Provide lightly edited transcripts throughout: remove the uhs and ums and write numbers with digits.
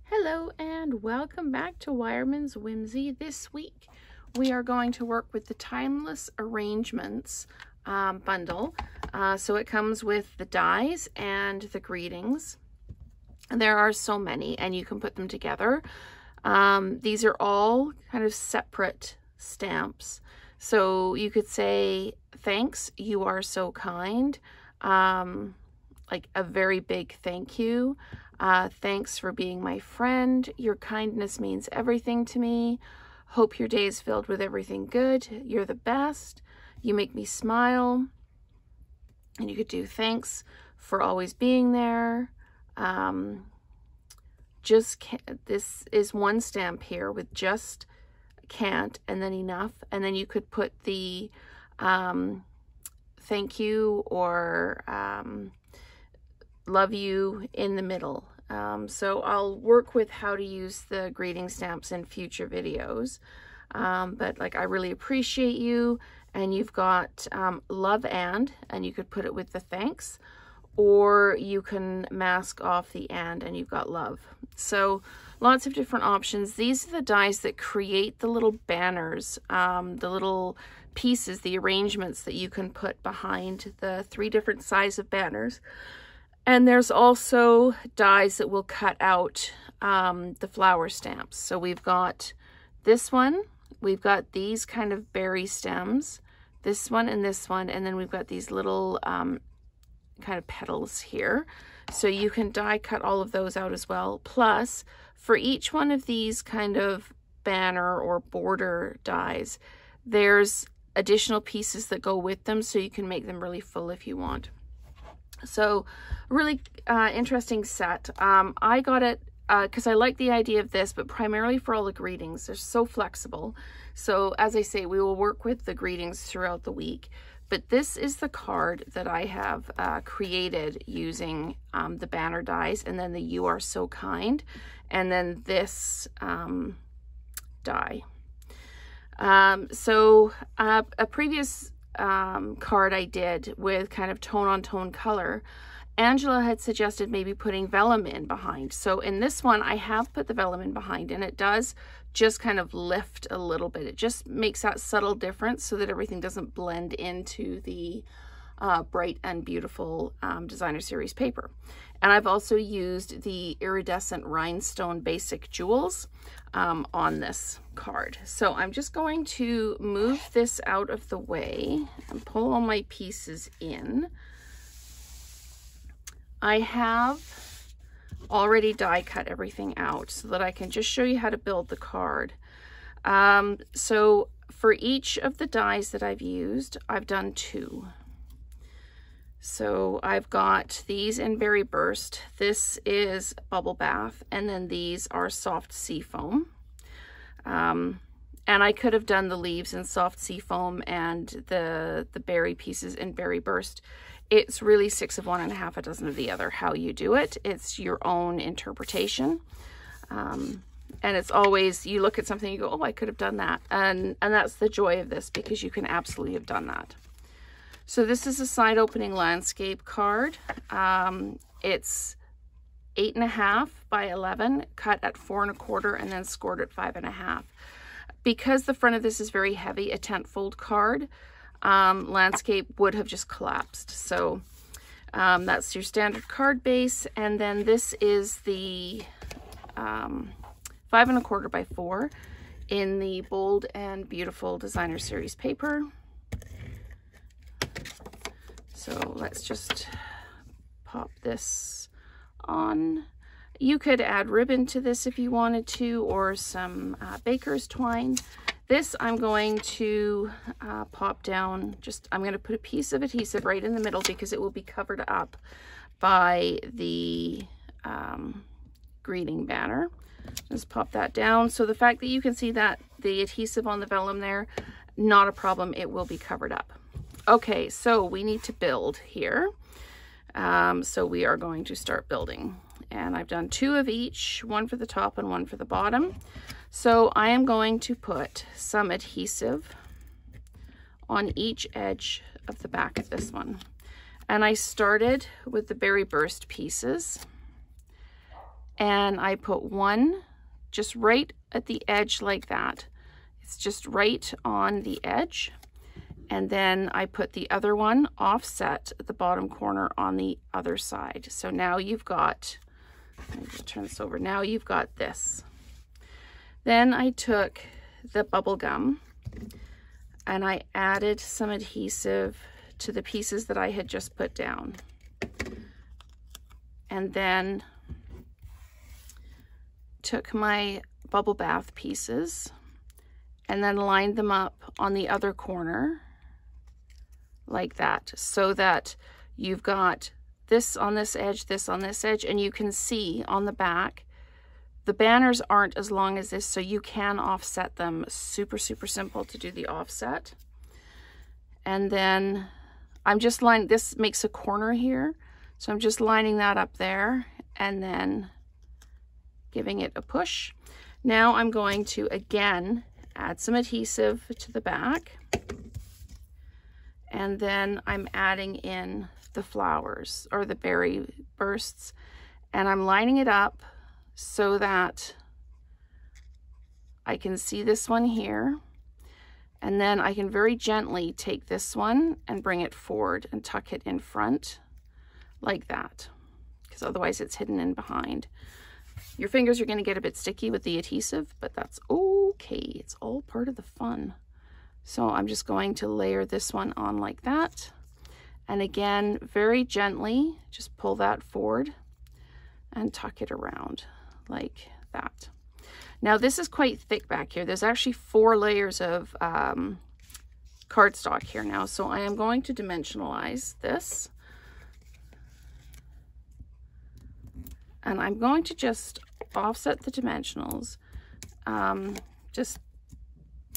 Hello and welcome back to Wireman's Whimsy. This week we are going to work with the Timeless Arrangements bundle. So it comes with the dies and the greetings. There are so many and you can put them together. These are all kind of separate stamps. So you could say, thanks, you are so kind. Like a very big thank you. Thanks for being my friend. Your kindness means everything to me. Hope your day is filled with everything good. You're the best. You make me smile. And you could do thanks for always being there. This is one stamp here with just can't and then enough. And then you could put the thank you or love you in the middle. So I'll work with how to use the greeting stamps in future videos. But like, I really appreciate you. And you've got love and you could put it with the thanks, or you can mask off the and you've got love. So lots of different options. These are the dies that create the little banners, the little pieces, the arrangements that you can put behind the 3 different size of banners. And there's also dies that will cut out the flower stamps. So we've got this one, we've got these kind of berry stems, this one, and then we've got these little kind of petals here. So you can die cut all of those out as well. Plus, for each one of these kind of banner or border dies, there's additional pieces that go with them, so you can make them really full if you want. So really interesting set. I got it because I like the idea of this, but primarily for all the greetings. They're so flexible. So as I say, we will work with the greetings throughout the week. But this is the card that I have created using the banner dies, and then the You Are So Kind, and then this die. So a previous card I did with kind of tone on tone color, Angela had suggested maybe putting vellum in behind. So in this one, I have put the vellum in behind, and it does just kind of lift a little bit. It just makes that subtle difference so that everything doesn't blend into the bright and beautiful designer series paper. And I've also used the iridescent rhinestone basic jewels on this card. So I'm just going to move this out of the way and pull all my pieces in. I have already die cut everything out so that I can just show you how to build the card. So for each of the dies that I've used, I've done 2. So I've got these in Berry Burst. This is Bubble Bath, and then these are Soft Sea Foam. And I could have done the leaves in Soft Sea Foam and the berry pieces in Berry Burst. It's really 6 of one and half a dozen of the other, how you do it. It's your own interpretation. And it's always, you look at something, you go, oh, I could have done that. And that's the joy of this, because you can absolutely have done that. So this is a side opening landscape card. It's 8.5 by 11, cut at 4 1/4, and then scored at 5.5. Because the front of this is very heavy, a tent fold card, landscape would have just collapsed. So that's your standard card base. And then this is the 5 1/4 by 4 in the Bold and Beautiful Designer Series paper. So let's just pop this on. You could add ribbon to this if you wanted to, or some baker's twine. This I'm going to pop down, I'm going to put a piece of adhesive right in the middle because it will be covered up by the greeting banner. Just pop that down. So the fact that you can see that the adhesive on the vellum there, not a problem, it will be covered up. Okay, so we need to build here. So we are going to start building. And I've done 2 of each, 1 for the top and 1 for the bottom. So I am going to put some adhesive on each edge of the back of this one. And I started with the Berry Burst pieces. and I put one just right at the edge like that. It's just right on the edge. And then I put the other one offset at the bottom corner on the other side. So now you've got, let me just turn this over. Now you've got this. Then I took the bubble gum and I added some adhesive to the pieces that I had just put down. And then took my bubble bath pieces and then lined them up on the other corner like that, so that you've got this on this edge, this on this edge, and you can see on the back, the banners aren't as long as this, so you can offset them. Super, super simple to do the offset. And then I'm just lining, this makes a corner here, so I'm just lining that up there and then giving it a push. Now I'm going to, again, add some adhesive to the back. And then I'm adding in the flowers or the berry bursts, and I'm lining it up so that I can see this one here. And then I can very gently take this one and bring it forward and tuck it in front like that, because otherwise it's hidden in behind. Your fingers are going to get a bit sticky with the adhesive, but that's okay. It's all part of the fun. So I'm just going to layer this one on like that. And again, very gently, just pull that forward and tuck it around like that. Now this is quite thick back here. There's actually 4 layers of cardstock here now. So I am going to dimensionalize this. And I'm going to just offset the dimensionals, just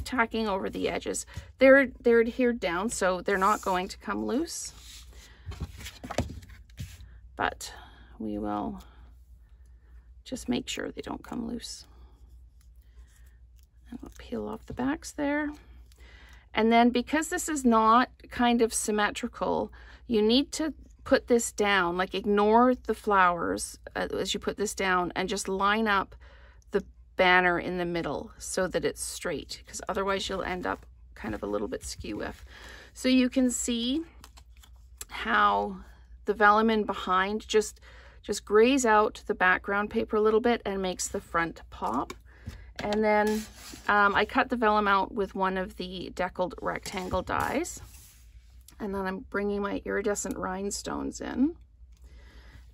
tacking over the edges. They're adhered down, so they're not going to come loose. But we will just make sure they don't come loose. And we'll peel off the backs there. And then because this is not kind of symmetrical, you need to put this down, like ignore the flowers as you put this down and just line up the banner in the middle so that it's straight, because otherwise you'll end up kind of a little bit skew-if. So you can see how the vellum in behind just grays out the background paper a little bit and makes the front pop. And then I cut the vellum out with one of the deckled rectangle dies. And then I'm bringing my iridescent rhinestones in.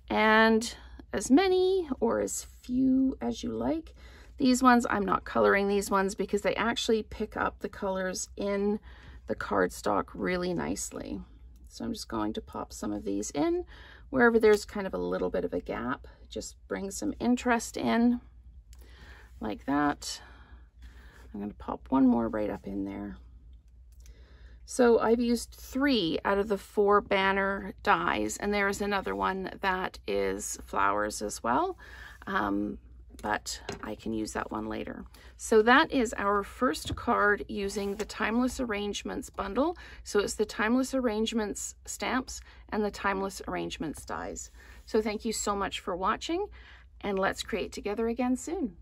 And as many or as few as you like. These ones, I'm not coloring these ones because they actually pick up the colors in the cardstock really nicely. So I'm just going to pop some of these in wherever there's kind of a little bit of a gap. Just bring some interest in like that. I'm going to pop one more right up in there. So I've used 3 out of the 4 banner dies, and there is another one that is flowers as well, but I can use that one later. So that is our first card using the Timeless Arrangements bundle. So it's the Timeless Arrangements stamps and the Timeless Arrangements dies. So thank you so much for watching, and let's create together again soon.